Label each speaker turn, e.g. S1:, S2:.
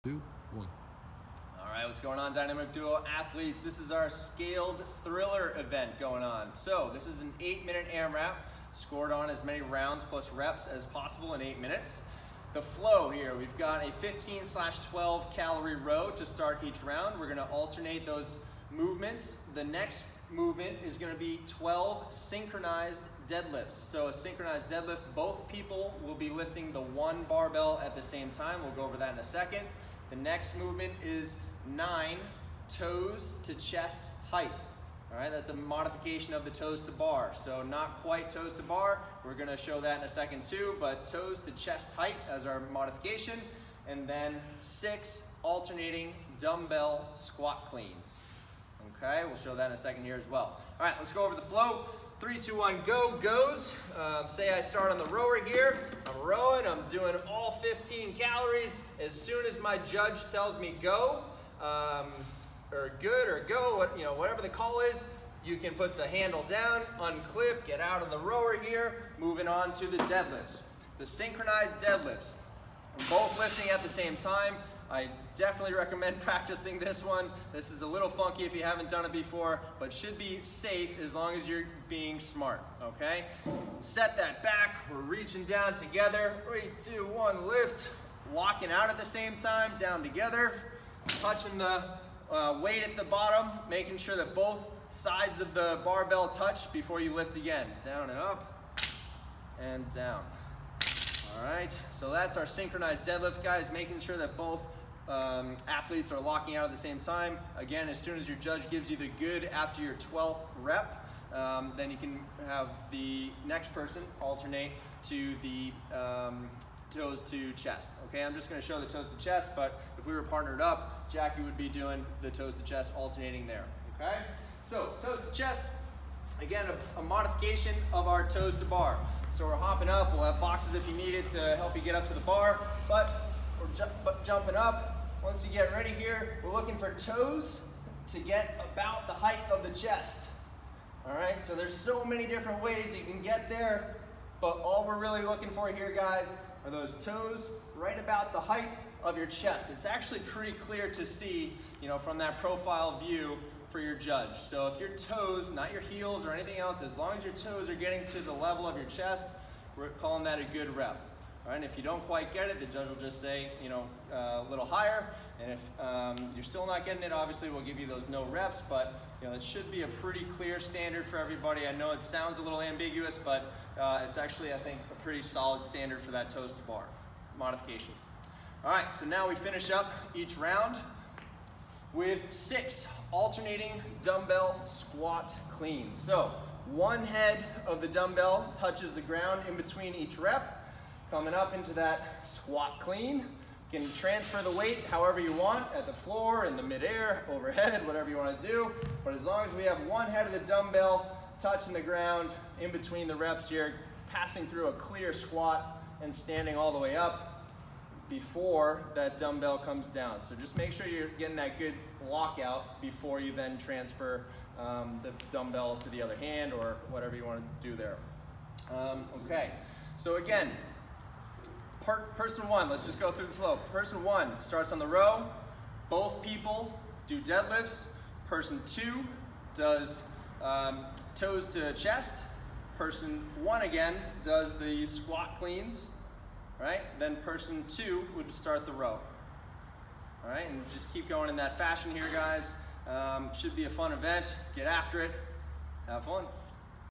S1: 2, 1.
S2: All right, what's going on, Dynamic Duo athletes? This is our scaled thriller event going on. So this is an 8-minute AMRAP, scored on as many rounds plus reps as possible in 8 minutes. The flow here, we've got a 15/12 calorie row to start each round. We're gonna alternate those movements. The next movement is gonna be 12 synchronized deadlifts. So a synchronized deadlift, both people will be lifting the one barbell at the same time. We'll go over that in a second. The next movement is 9 toes to chest height. All right, that's a modification of the toes to bar. So not quite toes to bar. We're gonna show that in a second too, but toes to chest height as our modification. And then 6 alternating dumbbell squat cleans. Okay, we'll show that in a second here as well. All right, let's go over the flow. 3, 2, 1, go, goes. Say I start on the rower here. I'm rowing, I'm doing all 15 calories. As soon as my judge tells me go, or good or go, whatever the call is, you can put the handle down, unclip, get out of the rower here. Moving on to the deadlifts. The synchronized deadlifts. Both lifting at the same time. I definitely recommend practicing this one. This is a little funky if you haven't done it before, but should be safe as long as you're being smart, okay? Set that back, we're reaching down together. 3, 2, 1, lift. Locking out at the same time, down together. Touching the weight at the bottom, making sure that both sides of the barbell touch before you lift again. Down and up, and down. All right, so that's our synchronized deadlift, guys, making sure that both athletes are locking out at the same time. Again, as soon as your judge gives you the good after your 12th rep, then you can have the next person alternate to the toes to chest. Okay, I'm just gonna show the toes to chest, but if we were partnered up, Jackie would be doing the toes to chest, alternating there, okay? So, toes to chest, again, a modification of our toes to bar. So we're hopping up, we'll have boxes if you need it to help you get up to the bar, but we're jumping up. Once you get ready here, we're looking for toes to get about the height of the chest. All right, so there's so many different ways you can get there, but all we're really looking for here, guys, are those toes right about the height of your chest. It's actually pretty clear to see, from that profile view for your judge. So if your toes, not your heels or anything else, as long as your toes are getting to the level of your chest, we're calling that a good rep. All right, and if you don't quite get it, the judge will just say, a little higher. And if you're still not getting it, obviously we'll give you those no reps, but it should be a pretty clear standard for everybody. I know it sounds a little ambiguous, but it's actually, I think, a pretty solid standard for that toes to bar modification. All right, so now we finish up each round with 6 alternating dumbbell squat cleans. So one head of the dumbbell touches the ground in between each rep. Coming up into that squat clean. You can transfer the weight however you want, at the floor, in the midair, overhead, whatever you want to do. But as long as we have one head of the dumbbell touching the ground in between the reps here, passing through a clear squat and standing all the way up before that dumbbell comes down. So just make sure you're getting that good lockout before you then transfer the dumbbell to the other hand or whatever you want to do there. Okay, so again, person 1, let's just go through the flow. Person 1 starts on the row. Both people do deadlifts. Person 2 does toes to chest. Person 1 again does the squat cleans. Right? Then person 2 would start the row. All right, and just keep going in that fashion here, guys. Should be a fun event. Get after it. Have fun.